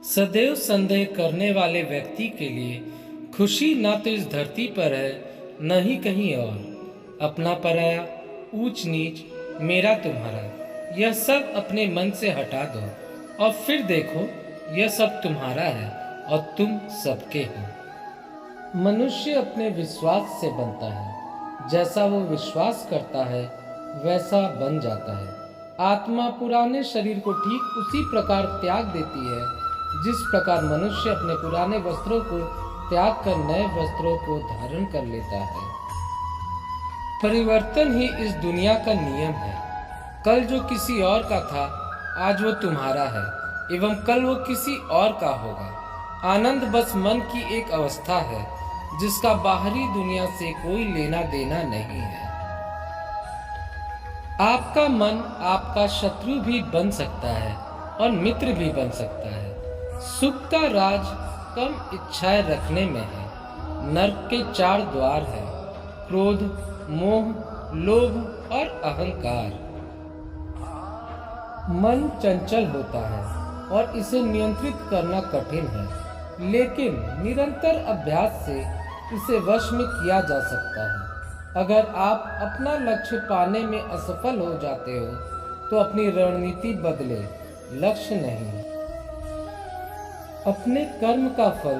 सदैव संदेह करने वाले व्यक्ति के लिए खुशी ना तो इस धरती पर है न ही कहीं और। अपना पराया, ऊंच नीच, मेरा तुम्हारा, यह सब अपने मन से हटा दो और फिर देखो यह सब तुम्हारा है और तुम सबके हो। मनुष्य अपने विश्वास से बनता है, जैसा वो विश्वास करता है वैसा बन जाता है। आत्मा पुराने शरीर को ठीक उसी प्रकार त्याग देती है जिस प्रकार मनुष्य अपने पुराने वस्त्रों को त्याग कर नए वस्त्रों को धारण कर लेता है। परिवर्तन ही इस दुनिया का नियम है। कल जो किसी और का था आज वो तुम्हारा है एवं कल वो किसी और का होगा। आनंद बस मन की एक अवस्था है जिसका बाहरी दुनिया से कोई लेना देना नहीं है। आपका मन आपका शत्रु भी बन सकता है और मित्र भी बन सकता है। सुख का राज कम इच्छाएं रखने में है। नरक के 4 द्वार हैं: क्रोध, मोह, लोभ और अहंकार। मन चंचल होता है और इसे नियंत्रित करना कठिन है, लेकिन निरंतर अभ्यास से इसे वश में किया जा सकता है। अगर आप अपना लक्ष्य पाने में असफल हो जाते हो तो अपनी रणनीति बदले, लक्ष्य नहीं। अपने कर्म का फल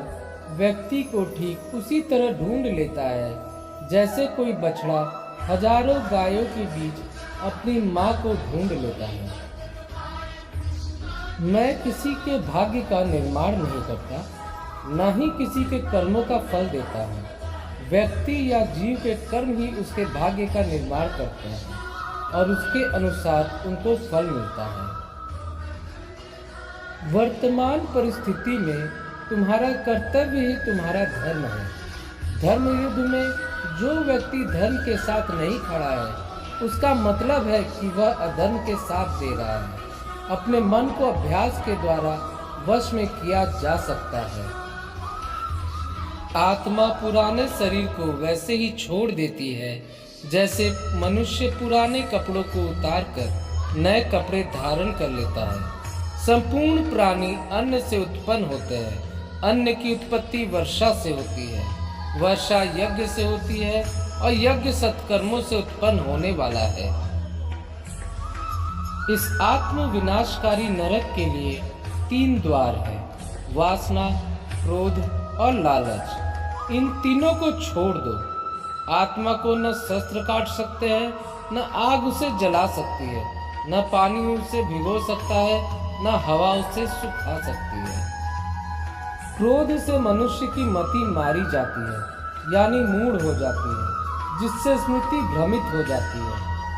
व्यक्ति को ठीक उसी तरह ढूंढ लेता है जैसे कोई बछड़ा हजारों गायों के बीच अपनी मां को ढूंढ लेता है। मैं किसी के भाग्य का निर्माण नहीं करता, न ही किसी के कर्मों का फल देता हूँ। व्यक्ति या जीव के कर्म ही उसके भाग्य का निर्माण करते हैं और उसके अनुसार उनको फल मिलता है। वर्तमान परिस्थिति में तुम्हारा कर्तव्य ही तुम्हारा धर्म है। धर्म युद्ध में जो व्यक्ति धर्म के साथ नहीं खड़ा है उसका मतलब है कि वह अधर्म के साथ दे रहा है। अपने मन को अभ्यास के द्वारा वश में किया जा सकता है। आत्मा पुराने शरीर को वैसे ही छोड़ देती है जैसे मनुष्य पुराने कपड़ों को उतार कर नए कपड़े धारण कर लेता है। संपूर्ण प्राणी अन्न से उत्पन्न होते हैं। अन्न की उत्पत्ति वर्षा से होती है, वर्षा यज्ञ से होती है और यज्ञ सत्कर्मों से उत्पन्न होने वाला है। इस आत्म विनाशकारी नरक के लिए 3 द्वार हैं: वासना, क्रोध और लालच। इन तीनों को छोड़ दो। आत्मा को न शस्त्र काट सकते हैं, न आग उसे जला सकती है, न पानी उसे भिगो सकता है, न हवा उसे सुखा सकती है। क्रोध से मनुष्य की मति मारी जाती है, यानी मूढ़ हो जाती है, जिससे स्मृति भ्रमित हो जाती है।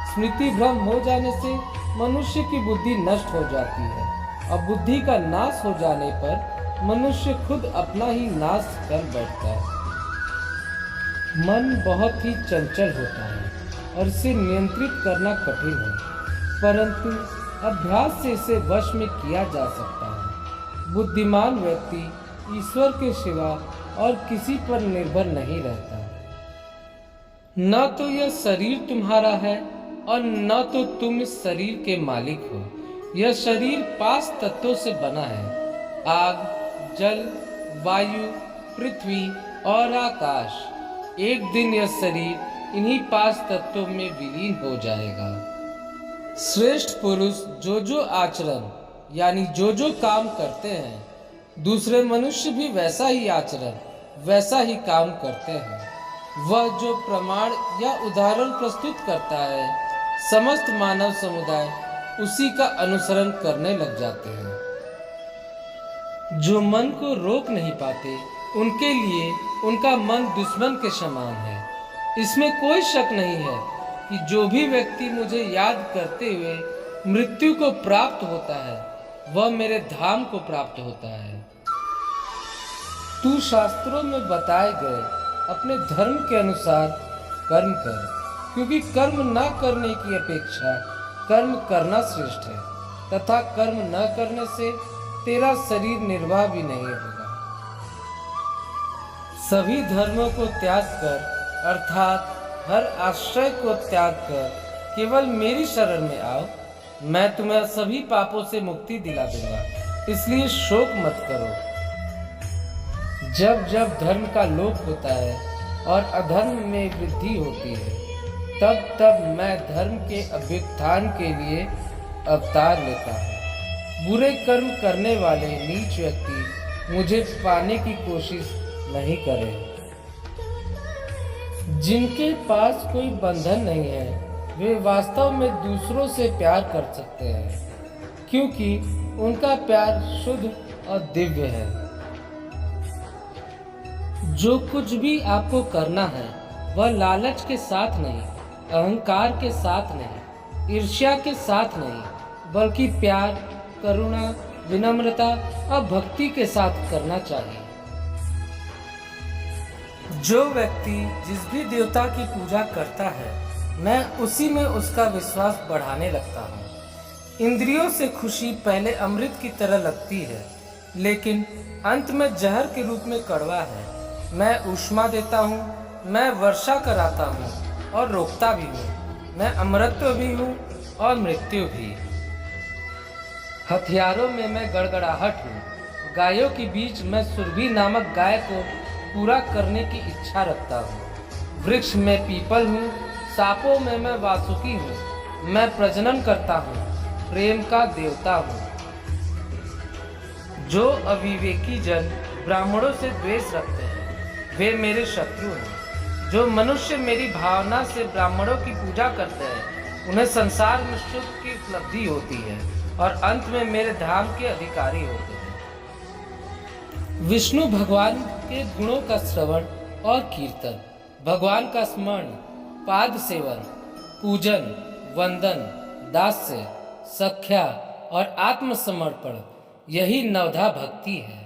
स्मृति भ्रम हो जाने से मनुष्य की बुद्धि नष्ट हो जाती है और बुद्धि का नाश हो जाने पर मनुष्य खुद अपना ही नाश कर बैठता है। मन बहुत ही चंचल होता है और इसे नियंत्रित करना कठिन है, परंतु अभ्यास से इसे वश में किया जा सकता है। बुद्धिमान व्यक्ति ईश्वर के सिवा और किसी पर निर्भर नहीं रहता। न तो यह शरीर तुम्हारा है और न तो तुम इस शरीर के मालिक हो। यह शरीर 5 तत्वों से बना है: आग, जल, वायु, पृथ्वी और आकाश। एक दिन यह शरीर इन्हीं 5 तत्वों में विलीन हो जाएगा। श्रेष्ठ पुरुष जो आचरण यानी जो काम करते हैं, दूसरे मनुष्य भी वैसा ही आचरण, वैसा ही काम करते हैं। वह जो प्रमाण या उदाहरण प्रस्तुत करता है, समस्त मानव समुदाय उसी का अनुसरण करने लग जाते हैं। जो मन को रोक नहीं पाते उनके लिए उनका मन दुश्मन के समान है। इसमें कोई शक नहीं है कि जो भी व्यक्ति मुझे याद करते हुए मृत्यु को प्राप्त होता है वह मेरे धाम को प्राप्त होता है। तू शास्त्रों में बताए गए अपने धर्म के अनुसार कर्म कर, क्योंकि कर्म न करने की अपेक्षा कर्म करना श्रेष्ठ है, तथा कर्म न करने से तेरा शरीर निर्वाह भी नहीं होगा। सभी धर्मों को त्याग कर, अर्थात हर आश्रय को त्याग कर केवल मेरी शरण में आओ। मैं तुम्हें सभी पापों से मुक्ति दिला दूंगा। इसलिए शोक मत करो। जब जब धर्म का लोप होता है और अधर्म में वृद्धि होती है, तब तब मैं धर्म के अभ्युत्थान के लिए अवतार लेता हूँ। बुरे कर्म करने वाले नीच व्यक्ति मुझे पाने की कोशिश नहीं करें। जिनके पास कोई बंधन नहीं है, वे वास्तव में दूसरों से प्यार कर सकते हैं, क्योंकि उनका प्यार शुद्ध और दिव्य है। जो कुछ भी आपको करना है, वह लालच के साथ नहीं, अहंकार के साथ नहीं, ईर्ष्या के साथ नहीं, बल्कि प्यार, करुणा, विनम्रता और भक्ति के साथ करना चाहिए। जो व्यक्ति जिस भी देवता की पूजा करता है, मैं उसी में उसका विश्वास बढ़ाने लगता हूँ। इंद्रियों से खुशी पहले अमृत की तरह लगती है, लेकिन अंत में जहर के रूप में कड़वा है। मैं ऊष्मा देता हूँ, मैं वर्षा कराता हूँ और रोकता भी हूँ। मैं अमरत्व भी हूँ और मृत्यु भी। हथियारों में मैं गड़गड़ाहट हूँ। गायों के बीच मैं सुरभि नामक गाय को पूरा करने की इच्छा रखता हूँ। वृक्ष में पीपल हूँ, सांपों में मैं वासुकी हूँ। मैं प्रजनन करता हूँ, प्रेम का देवता हूँ। जो अविवेकी जन ब्राह्मणों से द्वेष रखते हैं, वे मेरे शत्रु हैं। जो मनुष्य मेरी भावना से ब्राह्मणों की पूजा करते हैं, उन्हें संसार में सुख की उपलब्धि होती है और अंत में मेरे धाम के अधिकारी होते हैं। विष्णु भगवान के गुणों का श्रवण और कीर्तन, भगवान का स्मरण, पाद सेवन, पूजन, वंदन, दास्य, सख्या और आत्मसमर्पण, यही नवधा भक्ति है।